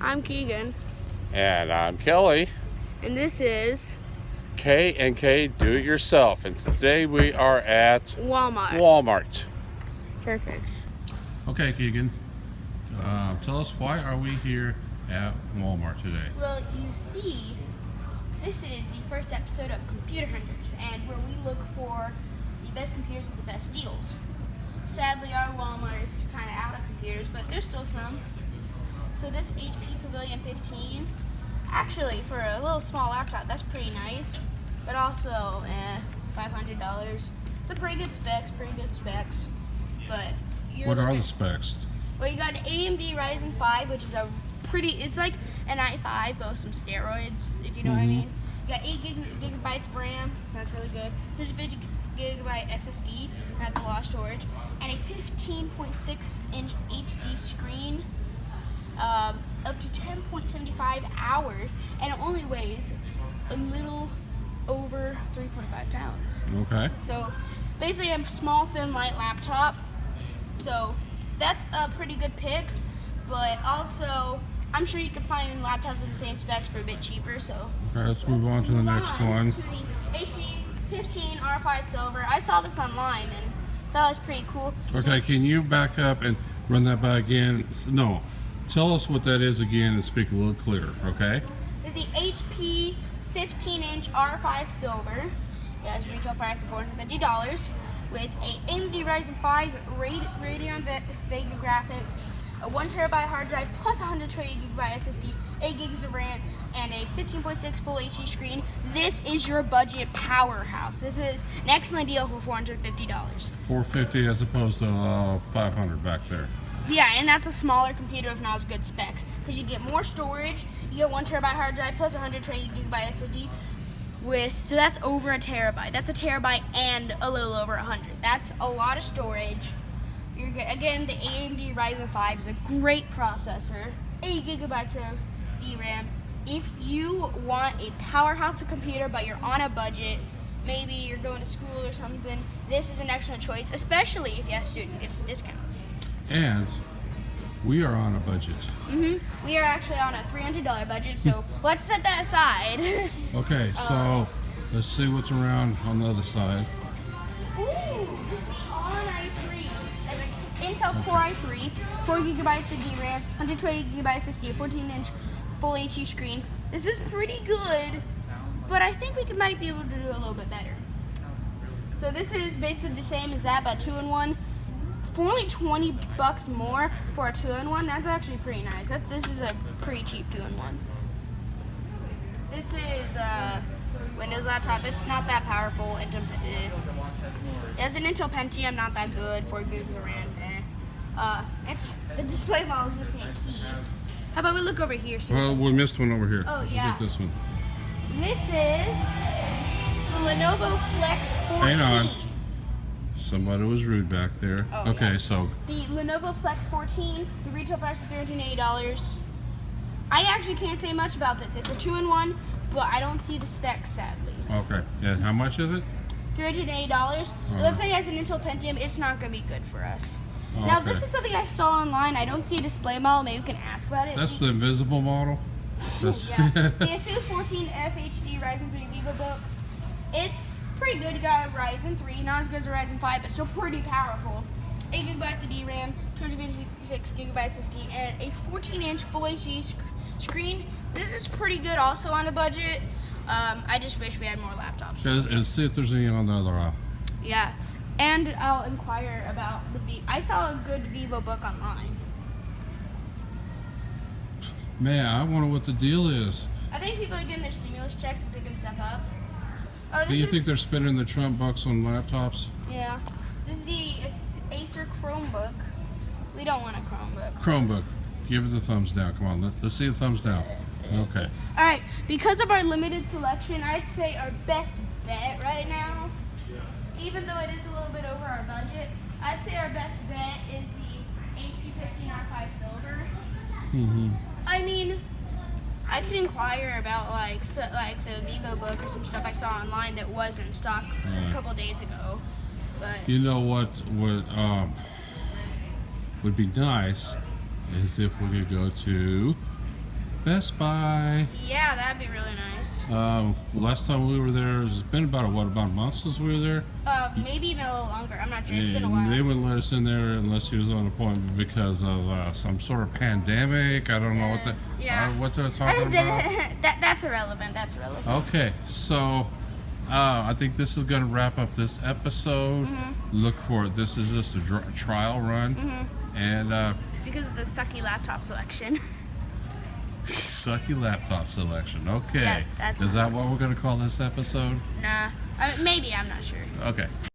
I'm Keegan, And I'm Kelly. and this is K&K Do It Yourself. And today we are at Walmart. Walmart. Perfect. Okay, Keegan. Tell us, why are we here at Walmart today? Well, you see, this is the first episode of Computer Hunters, and where we look for the best computers with the best deals. Sadly, our Walmart is kind of out of computers, but there's still some. So this HP Pavilion 15, actually, for a little small laptop, that's pretty nice. But also, $500. Some pretty good specs. But What are the specs? Well, you got an AMD Ryzen 5, which is it's like an i5, but with some steroids, if you know what I mean. You got 8 gigabytes of RAM, that's really good. There's a 50 gigabyte SSD, that's a lot of storage, and a 15.6 inch HD screen, up to 10.75 hours, and it only weighs a little over 3.5 pounds. Okay. So basically a small, thin, light laptop. So that's a pretty good pick, but also I'm sure you can find laptops with the same specs for a bit cheaper. So Okay, let's move on to the next one. To the HP 15 R5 Silver. I saw this online and thought it was pretty cool. Okay, can you back up and run that by again? No. Tell us what that is again and speak a little clearer, okay? This is the HP 15-inch R5 Silver. It has a retail price of $450 with a AMD Ryzen 5 Radeon Vega graphics, a 1TB hard drive plus 128GB SSD, 8 gigs of RAM, and a 15.6 Full HD screen. This is your budget powerhouse. This is an excellent deal for $450. $450 as opposed to $500 back there. Yeah, and that's a smaller computer with not as good specs, because you get more storage. You get 1TB hard drive plus 128GB SSD. So that's over a terabyte. That's a terabyte and a little over 100. That's a lot of storage. Again, the AMD Ryzen 5 is a great processor. 8 gigabytes of DRAM. If you want a powerhouse of computer, but you're on a budget, maybe you're going to school or something, this is an excellent choice, especially if you have student discounts. And we are on a budget. We are actually on a $300 budget, so let's set that aside. Okay, so let's see what's around on the other side. Ooh, this is the R9 i3. That's an Intel Core i3, 4 gigabytes of DRAM, 128 gigabytes SSD, 14-inch Full HD screen. This is pretty good, but I think we might be able to do a little bit better. So this is basically the same as that, but 2-in-1. For only $20 more for a 2-in-1, that's actually pretty nice. This is a pretty cheap 2-in-1. This is a Windows laptop. It's not that powerful. It has an Intel Pentium, not that good. 4 gigs of RAM. The display model is missing a key. How about we look over here? Well, we missed one over here. Oh, We'll yeah. get this one. This is the Lenovo Flex 14. Hang on. Somebody was rude back there. Oh, okay, yeah. so The Lenovo Flex 14, the retail price is $380. I actually can't say much about this. It's a 2-in-1, but I don't see the specs, sadly. okay. Yeah, how much is it? $380. It looks like it has an Intel Pentium. It's not going to be good for us. Now, this Okay. is something I saw online. I don't see a display model. Maybe we can ask about it. That's the invisible model. That's Yeah. The Asus 14F HD Ryzen 3 VivoBook. It's pretty good. You got a Ryzen 3, not as good as a Ryzen 5, but still pretty powerful. 8 gigabytes of DRAM, 256 gigabytes SSD, and a 14-inch Full HD screen. This is pretty good also on a budget. I just wish we had more laptops. and see if there's any on the other aisle. Yeah. And I'll inquire about I saw a good VivoBook online. Man, I wonder what the deal is. I think people are getting their stimulus checks and picking stuff up. Oh, Do you think they're spending the Trump bucks on laptops? Yeah. This is the Acer Chromebook. We don't want a Chromebook. Chromebook. Give it the thumbs down. Come on, let's see the thumbs down. Okay. All right. Because of our limited selection, I'd say our best bet right now, even though it is a little bit over our budget, I'd say our best bet is the HP 15 R5 Silver. I mean, I could inquire about like the VivoBook or some stuff I saw online that was in stock a couple days ago. But You know what would be nice is if we could go to Best Buy. Yeah, that'd be really nice. Last time we were there, it's been about a month since we were there. Maybe even a little longer. I'm not sure. It's been a And they while. wouldn't let us in there unless he was on appointment because of some sort of pandemic. I don't know what yeah. what they're talking about. That's irrelevant. That's irrelevant. Okay, so I think this is going to wrap up this episode. Look for it. This is just a trial run, and Because of the sucky laptop selection. sucky laptop selection. Okay, Yeah, that's is that what we're going to call this episode? Nah. Maybe. I'm not sure. Okay.